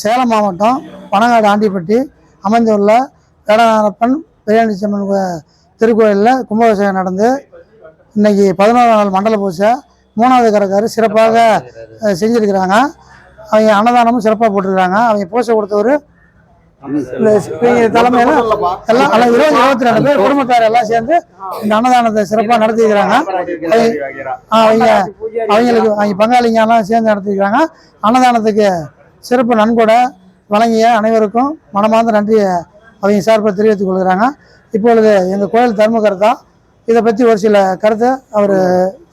சேலம் மாவட்டம் பனங்காடு ஆண்டிப்பட்டி அமைந்துள்ள வேடநாரப்பன் பெரியாண்டிச்சம்மன் திருக்கோயிலில் கும்பாபிஷேகம் நடந்து இன்றைக்கி 11ஆம் நாள் மண்டல பூஜை 3வது கரக்காரு சிறப்பாக செஞ்சுருக்கிறாங்க. அவங்க அன்னதானமும் சிறப்பாக போட்டிருக்கிறாங்க. அவங்க பூஜை கொடுத்தவர் தலைமையில் எல்லாம் 22 பேர் குடும்பத்தார் எல்லாம் சேர்ந்து இந்த அன்னதானத்தை சிறப்பாக நடத்திக்கிறாங்க. அவங்க பங்காளிங்க எல்லாம் சேர்ந்து நடத்திக்கிறாங்க. அன்னதானத்துக்கு சிறப்பு நன்கொடை வழங்கிய அனைவருக்கும் மனமார்ந்த நன்றியை அவங்க சார்பாக தெரிவித்துக் கொள்கிறாங்க. இப்பொழுது எங்கள் கோயில் தர்மகர்த்தா இதை பற்றி ஒரு சில கருத்தை அவர்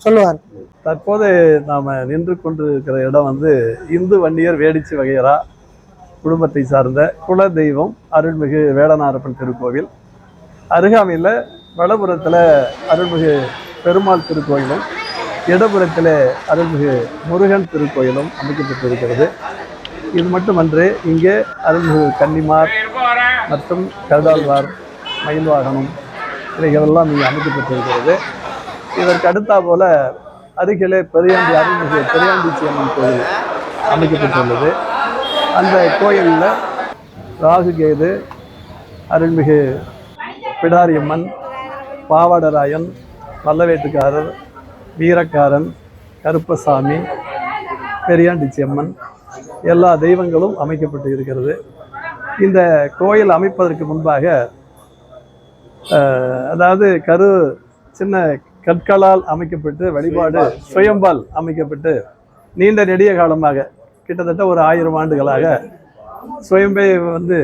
சொல்லுவார். தற்போது நாம் நின்று கொண்டிருக்கிற இடம் வந்து இந்து வன்னியர் வேடிச்சி வகையரா குடும்பத்தை சார்ந்த குல தெய்வம் அருள்மிகு வேடநாரப்பன் திருக்கோவில். அருகாமையில் வலப்புறத்தில் அருள்மிகு பெருமாள் திருக்கோயிலும் இடப்புறத்தில் அருள்மிகு முருகன் திருக்கோயிலும் அமைக்கப்பட்டிருக்கிறது. இது மட்டுமன்று இங்கே அருள்மிகு கன்னிமார் மற்றும் கருடாழ்வார் மயில் வாகனம் இவைகளெல்லாம் இங்கே அமைக்கப்பட்டிருக்கிறது. இதற்கு அடுத்தா போல அருகிலே அருள்மிகு பெரியாண்டிச்சியம்மன் கோயில் அமைக்கப்பட்டுள்ளது. அந்த கோயிலில் ராகுகேது, அருள்மிகு பிடாரியம்மன், பாவாடராயன், பல்லவேட்டுக்காரர், வீரக்காரன், கருப்பசாமி, பெரியாண்டிச்சியம்மன் எல்லா தெய்வங்களும் அமைக்கப்பட்டு இருக்கிறது. இந்த கோயில் அமைப்பதற்கு முன்பாக அதாவது சின்ன கற்களால் அமைக்கப்பட்டு வழிபாடு சுயம்பால் அமைக்கப்பட்டு நீண்ட நெடிய காலமாக கிட்டத்தட்ட ஒரு 1000 ஆண்டுகளாக சுயம்பே வந்து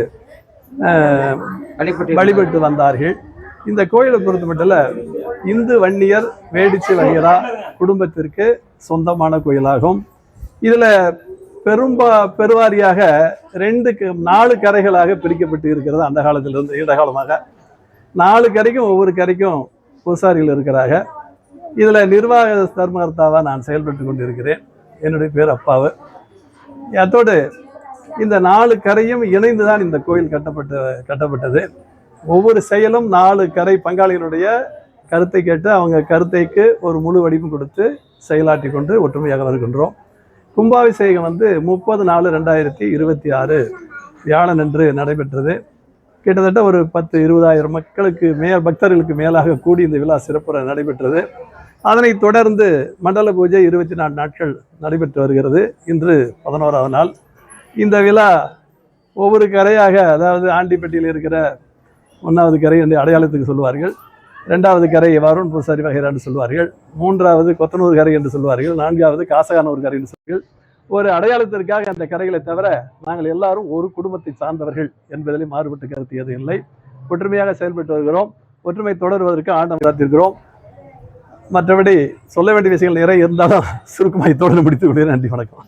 வழிபட்டு வந்தார்கள். இந்த கோயிலை பொறுத்த மட்டும் இந்து வன்னியர் வேடிச்சி வகையரா குடும்பத்திற்கு சொந்தமான கோயிலாகும். இதில் பெருவாரியாக 4 கரைகளாக பிரிக்கப்பட்டு இருக்கிறது. அந்த காலத்திலிருந்து நீண்ட காலமாக 4 கரைக்கும் ஒவ்வொரு கரைக்கும் பூசாரிகள் இருக்கிறாங்க. இதில் நிர்வாக தர்மகர்த்தாவாக நான் செயல்பட்டு கொண்டிருக்கிறேன். என்னுடைய பேர் அப்பாவு. அதோடு இந்த 4 கரையும் இணைந்து தான் இந்த கோயில் கட்டப்பட்டது. ஒவ்வொரு செயலும் 4 கரை பங்காளிகளுடைய கருத்தை கேட்டு அவங்க கருத்தைக்கு ஒரு முழு வடிவம் கொடுத்து செயலாற்றி கொண்டு ஒற்றுமையாக வருகின்றோம். கும்பாபிஷேகம் வந்து 30/4/2026 வியாழனன்று நடைபெற்றது. கிட்டத்தட்ட ஒரு 10-20 மக்களுக்கு பக்தர்களுக்கு மேலாக கூடி இந்த விழா சிறப்புற நடைபெற்றது. அதனைத் தொடர்ந்து மண்டல பூஜை 24 நாட்கள் நடைபெற்று வருகிறது. இன்று 11ஆவது நாள். இந்த விழா ஒவ்வொரு கரையாக, அதாவது ஆண்டிப்பட்டியில் இருக்கிற 1வது கரை என்று அடையாளத்துக்கு சொல்வார்கள், 2வது கரை வருண் பூசாரி வகைரான்னு சொல்வார்கள், 3வது கொத்தனூர் கரை என்று சொல்வார்கள், 4வது காசகானூர் கரை என்று சொல்வார்கள். ஒரு அடையாளத்திற்காக அந்த கரைகளை தவிர நாங்கள் எல்லாரும் ஒரு குடும்பத்தை சார்ந்தவர்கள் என்பதிலே மாறுபட்ட கருத்து எதுவும் இல்லை. ஒற்றுமையாக செயல்பட்டு வருகிறோம். ஒற்றுமை தொடர்வதற்கு ஆண்டவன் காத்திருக்கிறோம். மற்றபடி சொல்ல வேண்டிய விஷயங்கள் நிறைய இருந்தாலும் சுருக்கமாக தொடர்ந்து முடித்துக் கொள்கிறேன். நன்றி, வணக்கம்.